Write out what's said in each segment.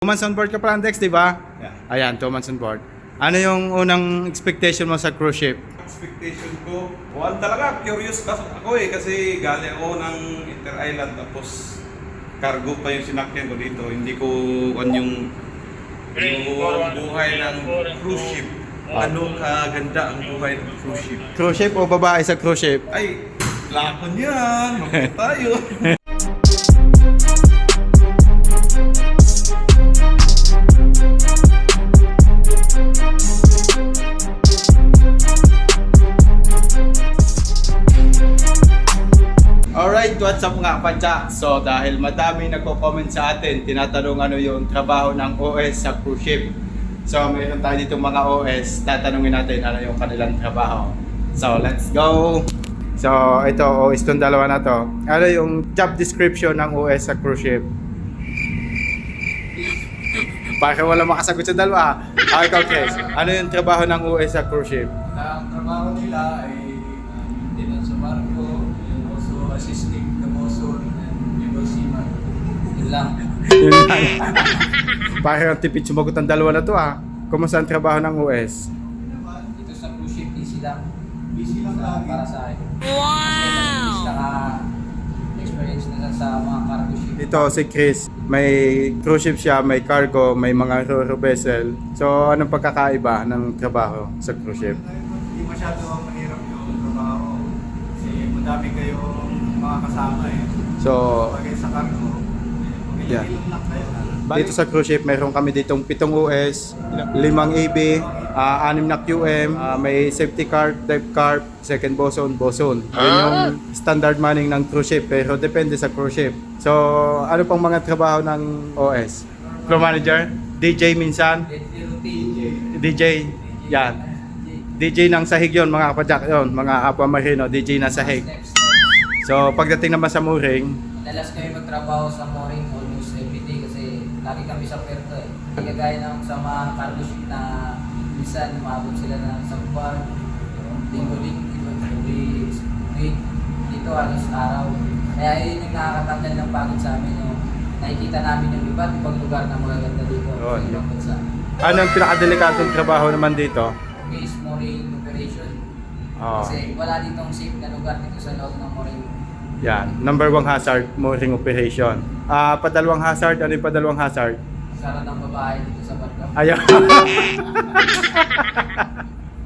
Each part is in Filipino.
2 months on board ka pa, Dex, di ba? Yeah. Ayan, 2 months on board. Ano yung unang expectation mo sa cruise ship? Expectation ko, talaga, curious ako kasi galing ako ng Inter-Island tapos cargo pa yung sinakyan ko dito. Hindi ko yung buhay ng cruise ship. Ano kaganda ang buhay ng cruise ship. Cruise ship o babae sa cruise ship? Ay, lakon yan. Magpunta tayo. Alright, what's up mga kapadyak? So dahil madami nagko-comment sa atin, tinatanong ano yung trabaho ng OS sa cruise ship. So mayroon tayo dito mga OS, tatanungin natin ano yung kanilang trabaho. So let's go! So ito, OS itong dalawa na to. Ano yung job description ng OS sa cruise ship? Para wala makasagot sa dalawa. Ikaw Chris, ano yung trabaho ng OS sa cruise ship? Ang trabaho nila ay maintenance sa barko, also assisting the bosun and able seaman. Yun lang. Yun lang. Parang tipid sumagot ang dalawa na to Kumusta ang trabaho ng OS? Dito sa cruise ship, busy lang. Busy lang lagi. Para sa akin. Wow! Kasi naka-experience na sa mga cargo ship. Ito si Chris, may cruise ship siya, may cargo, may mga ro-ro vessel. So anong pagkakaiba ng trabaho sa cruise ship? Hindi masyado mahirap yung trabaho kasi madami kayong mga kasama So Pagay sa cargo, Yeah. ilang lang kayo. dito sa cruise ship, mayroon kami ditong 7 OS, 5 AB, 6 na QM, may safety car, dive car, second bosun. Yun yung standard manning ng cruise ship, pero depende sa cruise ship. So, ano pang mga trabaho ng OS? Crew manager, DJ minsan, Daily routine. DJ, yan. DJ ng sahig yon mga kapadyak yon, mga Aqua Marino, DJ ng sahig. Steps. So, pagdating naman sa mooring, Madalas kami magtrabaho sa mooring almost everyday kasi lagi kami sa puerto eh. Hindi kagaya ng sa mga cargo ship na minsan umabot sila ng isang buwan, linggo-linggo, week, dito halos araw. Kaya yun yung nakakatanggal ng pagod sa amin. Nakikita namin yung iba't ibang lugar na magaganda dito Oh, sa ibang bansa. ano ang pinakadelikatong trabaho naman dito? Base mooring operation. Oh, Kasi wala ditong safe na lugar dito sa loob ng mooring. yan. Number 1 hazard, mooring operation. Padalawang hazard, ano yung padalawang hazard? Sara ng babae dito sa barko. Ayaw.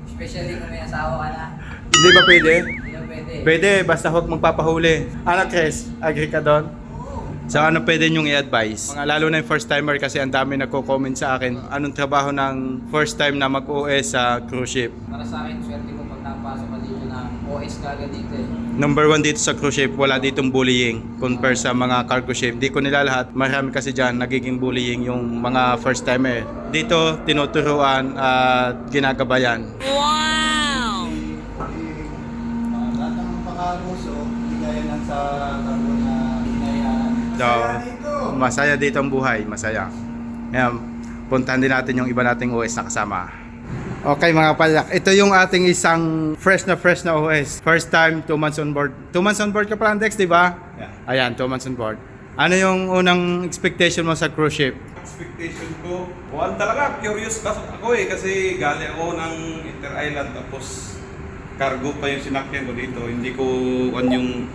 Especially kung may asawa ka na. Hindi ba pwede? Hindi na pwede. Pwede, basta huwag magpapahuli. Ano, Chris? Agree ka doon? So ano pwede nyong i-advise? Mga lalo na yung first timer kasi ang dami nagko-comment sa akin. Anong trabaho ng first time na mag-OS sa cruise ship? Para sa akin, swerte ko pag napasok ka dito ng OS kagad dito eh. Number 1 dito sa cruise ship, wala ditong bullying compare sa mga cargo ship. Di ko nila lahat, marami kasi dyan nagiging bullying yung mga first timer. Dito, tinuturuan at ginagabayan. Lahat ng pakaruso, hindi gaya lang sa cargo na hinayaan. So, masaya dito ang buhay, masaya. Ngayon, puntahan din natin yung iba nating OS na kasama. Okay mga palak, ito yung ating isang fresh na OS. First time, 2 months on board. 2 months on board ka pa, Dex, di ba? Yeah. Ayan, 2 months on board. Ano yung unang expectation mo sa cruise ship? Expectation ko, talaga, curious ako kasi galing ako ng Inter-Island tapos cargo pa yung sinakyan ko dito. Hindi ko yung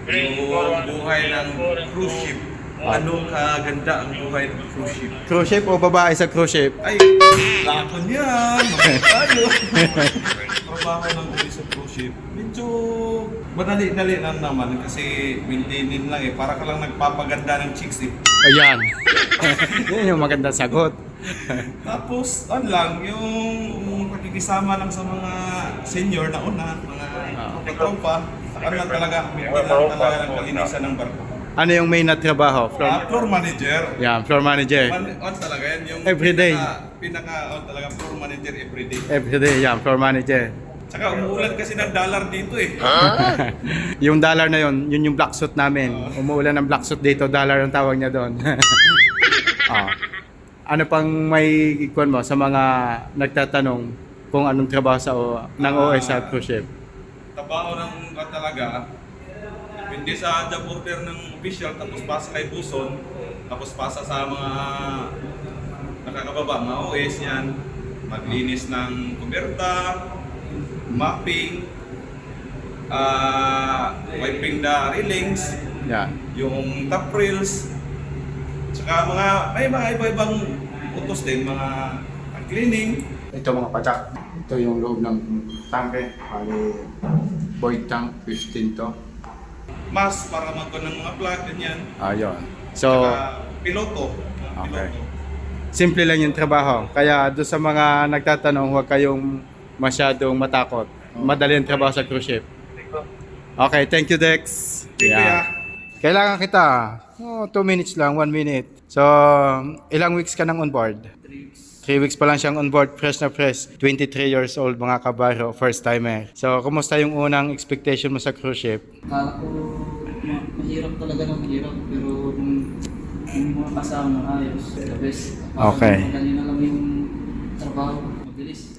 buhay ng cruise ship. Ano kaganda ang buhay ng cruise ship. Cruise ship o babae sa cruise ship? Ay, lakon yan. Magpunta tayo. Trabaho ng uli sa cruise ship. Medyo madali-dali lang naman kasi maintainin lang para ka lang nagpapaganda ng chicks Ayan. Yan yung magandang sagot. Tapos, lang, yung pakikisama lang sa mga senior na una, mga katropa, lang talaga, maintain lang talaga ng kalinisan ng barko. Ano yung main na trabaho? Floor manager. Yan, floor manager. On talaga yan, yung Everyday. Pinaka talaga floor manager everyday. Everyday, yan, floor manager. Tsaka umuulan kasi ng dollar dito eh. Yung dollar na yun yung black suit namin. Umuulan ng black suit dito, dollar ang tawag niya doon. Ano pang may ikuan mo sa mga nagtatanong kung anong trabaho sa ng OS sa cruise ship? Trabaho ng talaga, hindi sa job order ng official tapos pasa kay Buson, Tapos pasa sa mga nakakababa, mga OS yan. Maglinis ng kuberta, mapping, wiping the railings, Yeah. yung top rails, tsaka may mga iba-ibang utos din, mga cleaning. Ito mga patak. Ito yung loob ng tangke. Bali, void tank, 15 to. Mas para magkaroon ng mga plug, ganyan. Ayun. So, Tsaka piloto. Okay. Simple lang yung trabaho. Kaya doon sa mga nagtatanong, huwag kayong masyadong matakot. Madali ang trabaho sa cruise ship. Okay, thank you Dex. Yeah. Kailangan kita. 2 minutes lang, 1 minute. So, ilang weeks ka nang on board? 3 weeks pa lang siyang on board, fresh na fresh. 23 years old mga kabaro, first timer. So, kumusta yung unang expectation mo sa cruise ship? Akala ko mahirap talaga ng mahirap, pero yung mga kasama ayos, the best. Okay. Madali na lang yung trabaho, mabilis.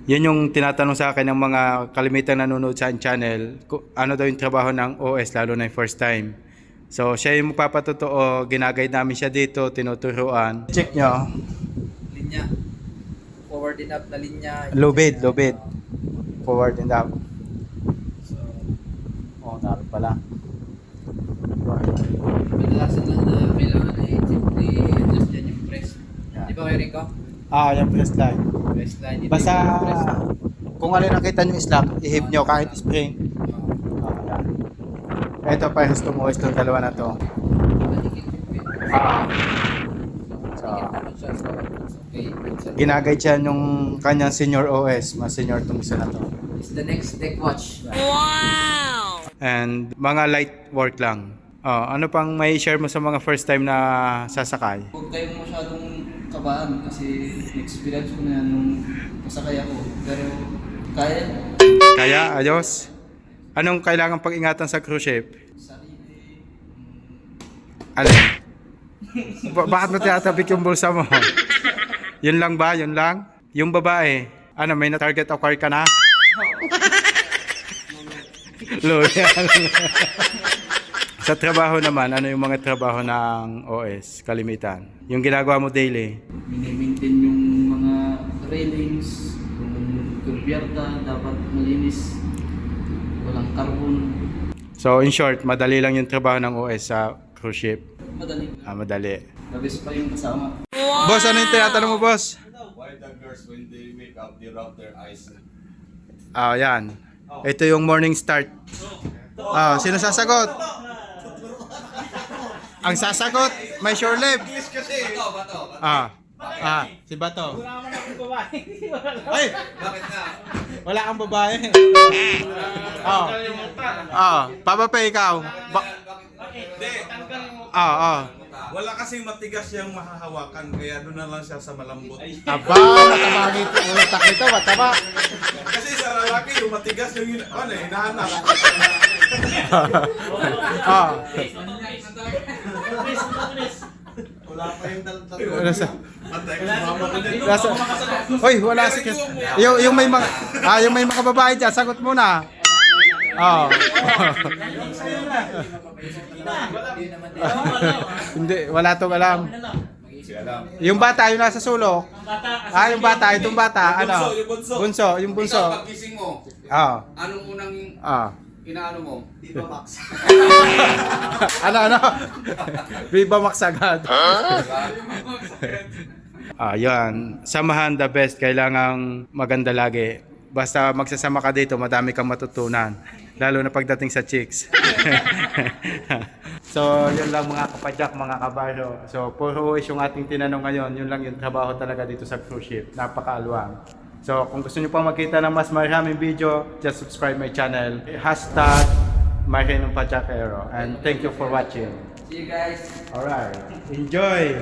Yun yung tinatanong sa akin ng mga kalimitang nanonood sa channel, ano daw yung trabaho ng OS, lalo na yung first time. So, siya yung magpapatotoo, ginaguide namin siya dito, tinuturuan. Check nyo. Linya, forward and up na linya. Lubid. Forward and up. Oh, naroon pala. Kadalasan lang na kailangan na i-adjust dyan yung press. Di ba kayo Rico? Yung press line. Press line. Ito Basta, yung press. kung ano nakita nyo slack, ihip nyo kahit spring. Yan. Ito pa yung tumuos itong dalawa na to. Matikit yung pin. So, Matikit naman siya. So, okay. ginaguide siya yung kanyang senior OS, mas senior itong isa na to. It's the next deck watch. And mga light work lang. Ano pang may share mo sa mga first time na sasakay? Huwag kayong masyadong kabahan kasi experience ko na yan nung masakay ako. Pero kaya, Kaya, ayos. Anong kailangan pag-ingatan sa cruise ship? sarili, Ano? Bakit mo tinatabik yung bulsa mo? Yun lang ba? Yun lang? Yung babae, ano, may na-target acquire ka na? Loyal. Sa trabaho naman, ano yung mga trabaho ng OS, kalimitan? Yung ginagawa mo daily? mini-maintain yung mga railings, yung kubyerta, dapat malinis, walang carbon, So in short, madali lang yung trabaho ng OS sa cruise ship. madali. Madali. Labis pa yung kasama. Boss, ano yung tinatanong mo, boss? Why the girls when they wake up, they rub their eyes? Yan. Ito yung morning start. Sino sasagot? Ang sasagot, may shore lip. Si Bato. Ay! Bakit na? Wala kang babae. Papa pa ikaw. Hindi. Wala kasing matigas yung mahahawakan, kaya doon na lang siya sa malambot. Aba, natabangit. Utak nito, mataba. Kasi sa lalaki, yung matigas yung hinahanap. Wala pa yung Hoy, wala si Chris. Yung may mga yung may mga babae diyan, sagot muna. Hindi, wala tong alam. Yung bata, yung nasa sulok. Yung bata, itong bata, ano? Bunso, yung bunso. Ikaw, pagkising mo, anong unang inaano mo? Diba Max? Ano? Viva Max agad. Yan. Samahan the best. Kailangang maganda lagi. Basta magsasama ka dito, madami kang matutunan. Lalo na pagdating sa chicks. So, yun lang mga kapadyak, mga kabaro. So, puro is yung ating tinanong ngayon. Yun lang yung trabaho talaga dito sa cruise ship. Napakaaluwang. So, kung gusto nyo pang makita ng mas maraming video, just subscribe my channel. #Marinong Pajakero. And thank you for watching. See you guys. Alright. Enjoy!